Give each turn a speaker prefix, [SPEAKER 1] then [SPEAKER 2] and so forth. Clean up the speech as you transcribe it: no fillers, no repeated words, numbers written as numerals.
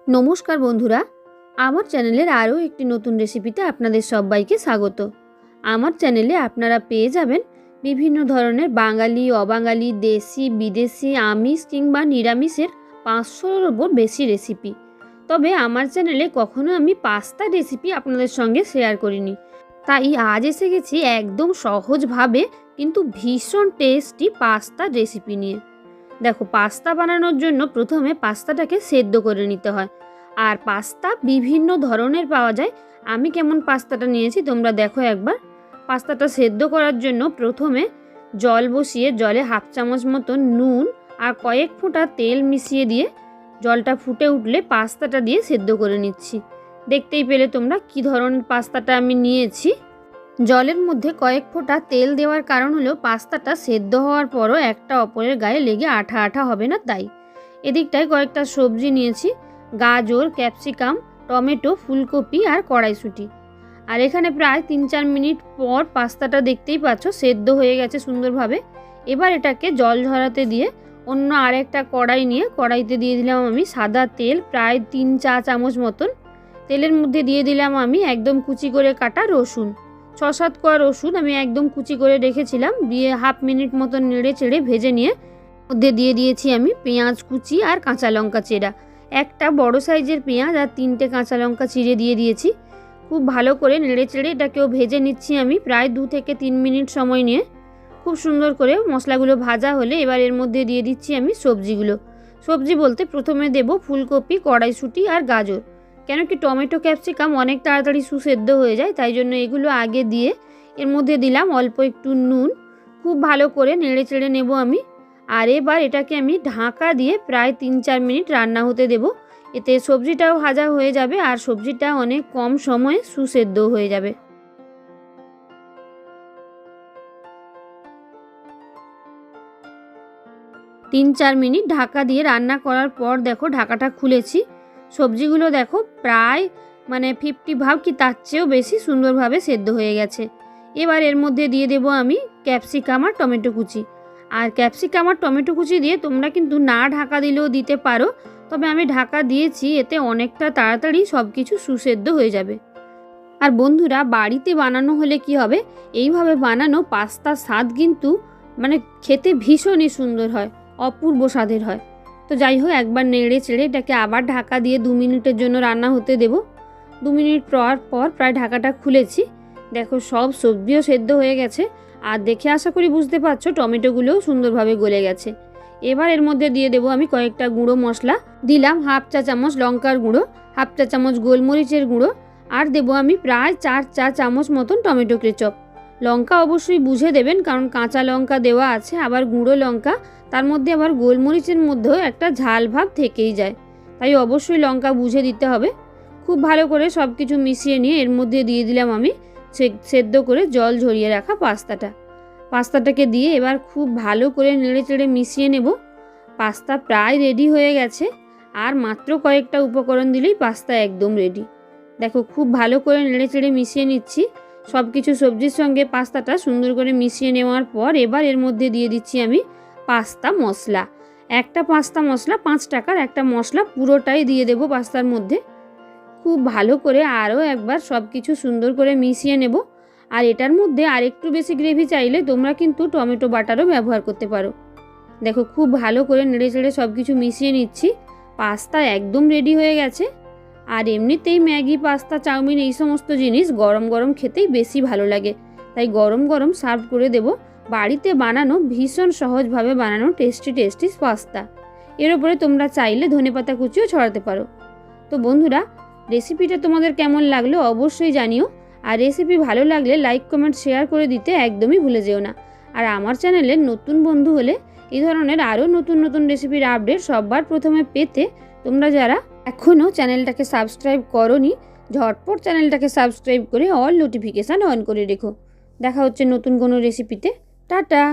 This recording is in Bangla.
[SPEAKER 1] নমস্কার বন্ধুরা, আমার চ্যানেলের আরও একটি নতুন রেসিপিতে আপনাদের সবাইকে স্বাগত। আমার চ্যানেলে আপনারা পেয়ে যাবেন বিভিন্ন ধরনের বাঙালি, অবাঙালি, দেশি, বিদেশি, আমিষ কিংবা নিরামিষের 500-এর ওপর বেশি রেসিপি। তবে আমার চ্যানেলে কখনো আমি পাস্তা রেসিপি আপনাদের সঙ্গে শেয়ার করিনি, তাই আজ এসে গেছি একদম সহজভাবে কিন্তু ভীষণ টেস্টি পাস্তার রেসিপি নিয়ে। দেখো, পাস্তা বানানোর জন্য প্রথমে পাস্তাটাকে সেদ্ধ করে নিতে হয়। আর পাস্তা বিভিন্ন ধরনের পাওয়া যায়। আমি কেমন পাস্তাটা নিয়েছি তোমরা দেখো একবার। পাস্তাটা সেদ্ধ করার জন্য প্রথমে জল বসিয়ে জলে 1/2 চামচ মতন নুন আর কয়েক ফোঁটা তেল মিশিয়ে দিয়ে জলটা ফুটে উঠলে পাস্তাটা দিয়ে সেদ্ধ করে নিচ্ছি। দেখতেই পেলে তোমরা কি ধরনের পাস্তাটা আমি নিয়েছি। জলের মধ্যে কয়েক ফোঁটা তেল দেওয়ার কারণ হলো পাস্তাটা সেদ্ধ হওয়ার পরও একটা অপরের গায়ে লেগে আঠা আঠা হবে না, তাই। এদিকটায় কয়েকটা সবজি নিয়েছি, গাজর, ক্যাপসিকাম, টমেটো, ফুলকপি আর কড়াইশুঁটি। আর এখানে প্রায় 3-4 মিনিট পর পাস্তাটা দেখতেই পাচ্ছ সেদ্ধ হয়ে গেছে সুন্দরভাবে। এবার এটাকে জল ঝরাতে দিয়ে অন্য আরেকটা কড়াই নিয়ে কড়াইতে দিয়ে দিলাম আমি সাদা তেল, প্রায় 3 চা চামচ মতন। তেলের মধ্যে দিয়ে দিলাম আমি একদম কুচি করে কাটা রসুন, 6-7 কোয়া রসুন আমি একদম কুচি করে রেখেছিলাম। দিয়ে 1/2 মিনিট মতন নেড়ে চেড়ে ভেজে নিয়ে মধ্যে দিয়ে দিয়েছি আমি পেঁয়াজ কুচি আর কাঁচা লঙ্কা চেরা। একটা বড় সাইজের পেঁয়াজ আর 3টে কাঁচা লঙ্কা চিড়ে দিয়ে দিয়েছি। খুব ভালো করে নেড়ে চেড়ে এটাকেও ভেজে নিচ্ছি আমি প্রায় 2 থেকে 3 মিনিট সময় নিয়ে। খুব সুন্দর করে মশলাগুলো ভাজা হলে এবার এর মধ্যে দিয়ে দিচ্ছি আমি সবজিগুলো। সবজি বলতে প্রথমে দেব ফুলকপি, কড়াইশুঁটি আর গাজর। কেন কি টমেটো, ক্যাপসিকাম অনেক তাড়াতাড়ি সুসেদ্ধ হয়ে যায়, তাই জন্য এগুলো আগে দিয়ে এর মধ্যে দিলাম অল্প একটু নুন। খুব ভালো করে নেড়ে চেড়ে নেব আমি। আর এবার এটাকে আমি ঢাকা দিয়ে প্রায় 3-4 মিনিট রান্না হতে দেব। এতে সবজিটাও ভাজা হয়ে যাবে আর সবজিটা অনেক কম সময়ে সুসেদ্ধ হয়ে যাবে। তিন চার মিনিট ঢাকা দিয়ে রান্না করার পর দেখো ঢাকাটা খুলেছি। সবজিগুলো দেখো প্রায় 50 কি তার চেয়েও বেশি সুন্দরভাবে সেদ্ধ হয়ে গেছে। এবার এর মধ্যে দিয়ে দেব আমি ক্যাপসিকাম আর টমেটো কুচি। আর ক্যাপসিকাম আর টমেটো কুচি দিয়ে তোমরা কিন্তু না ঢাকা দিলেও দিতে পারো, তবে আমি ঢাকা দিয়েছি, এতে অনেকটা তাড়াতাড়ি সব কিছু সুসেদ্ধ হয়ে যাবে। আর বন্ধুরা, বাড়িতে বানানো হলে কি হবে, এইভাবে বানানো পাস্তার স্বাদ কিন্তু খেতে ভীষণই সুন্দর হয়, অপূর্ব স্বাদের হয়। তো যাই হোক, একবার নেড়ে চেড়ে এটাকে আবার ঢাকা দিয়ে 2 মিনিটের জন্য রান্না হতে দেব। 2 মিনিট পর প্রায় ঢাকাটা খুলেছি। দেখো সব সবজিও সেদ্ধ হয়ে গেছে আর দেখে আশা করি বুঝতে পারছো টমেটোগুলোও সুন্দরভাবে গলে গেছে। এবার এর মধ্যে দিয়ে দেবো আমি কয়েকটা গুঁড়ো মশলা। দিলাম 1/2 চা চামচ লঙ্কার গুঁড়ো, 1/2 চা চামচ গোলমরিচের গুঁড়ো, আর দেবো আমি প্রায় 4 চা চামচ মতন টমেটো কেচাপ। লঙ্কা অবশ্যই বুঝে দেবেন, কারণ কাঁচা লঙ্কা দেওয়া আছে, আবার গুঁড়ো লঙ্কা, তার মধ্যে আবার গোলমরিচের মধ্যেও একটা ঝাল ভাব থেকেই যায়, তাই অবশ্যই লঙ্কা বুঝে দিতে হবে। খুব ভালো করে সব কিছু মিশিয়ে নিয়ে এর মধ্যে দিয়ে দিলাম আমি সেদ্ধ করে জল ঝরিয়ে রাখা পাস্তাটাকে দিয়ে এবার খুব ভালো করে নেড়ে চেড়ে মিশিয়ে নেব। পাস্তা প্রায় রেডি হয়ে গেছে, আর মাত্র কয়েকটা উপকরণ দিলেই পাস্তা একদম রেডি। দেখো খুব ভালো করে নেড়ে চেড়ে মিশিয়ে নিচ্ছি সব কিছু সবজির সঙ্গে। পাস্তাটা সুন্দর করে মিশিয়ে নেওয়ার পর এবার এর মধ্যে দিয়ে দিচ্ছি আমি পাস্তা মশলা। একটা পাস্তা মশলা 5 টাকার একটা মশলা পুরোটাই দিয়ে দেব পাস্তার মধ্যে। খুব ভালো করে আরও একবার সব কিছু সুন্দর করে মিশিয়ে নেব। আর এটার মধ্যে আরেকটু বেশি গ্রেভি চাইলে তোমরা কিন্তু টমেটো বাটারও ব্যবহার করতে পারো। দেখো খুব ভালো করে নেড়ে চেড়ে সব কিছু মিশিয়ে নিচ্ছি। পাস্তা একদম রেডি হয়ে গেছে। আর এমনিতেই ম্যাগি, পাস্তা, চাউমিন এই সমস্ত জিনিস গরম গরম খেতেই বেশি ভালো লাগে, তাই গরম গরম সার্ভ করে দেব বাড়িতে বানানো ভীষণ সহজভাবে বানানো টেস্টি পাস্তা। এর উপরে তোমরা চাইলে ধনেপাতা কুচিও ছড়াতে পারো। তো বন্ধুরা, রেসিপিটা তোমাদের কেমন লাগলো অবশ্যই জানিও। আর রেসিপি ভালো লাগলে লাইক, কমেন্ট, শেয়ার করে দিতে একদমই ভুলে যেও না। আর আমার চ্যানেলের নতুন বন্ধু হলে এই ধরনের আরও নতুন নতুন রেসিপির আপডেট সবার প্রথমে পেতে তোমরা যারা এখনও চ্যানেলটাকে সাবস্ক্রাইব করোনি, ঝটপট চ্যানেলটাকে সাবস্ক্রাইব করে অল নোটিফিকেশান অন করে রেখো। দেখা হচ্ছে নতুন কোনো রেসিপিতে। টাটা।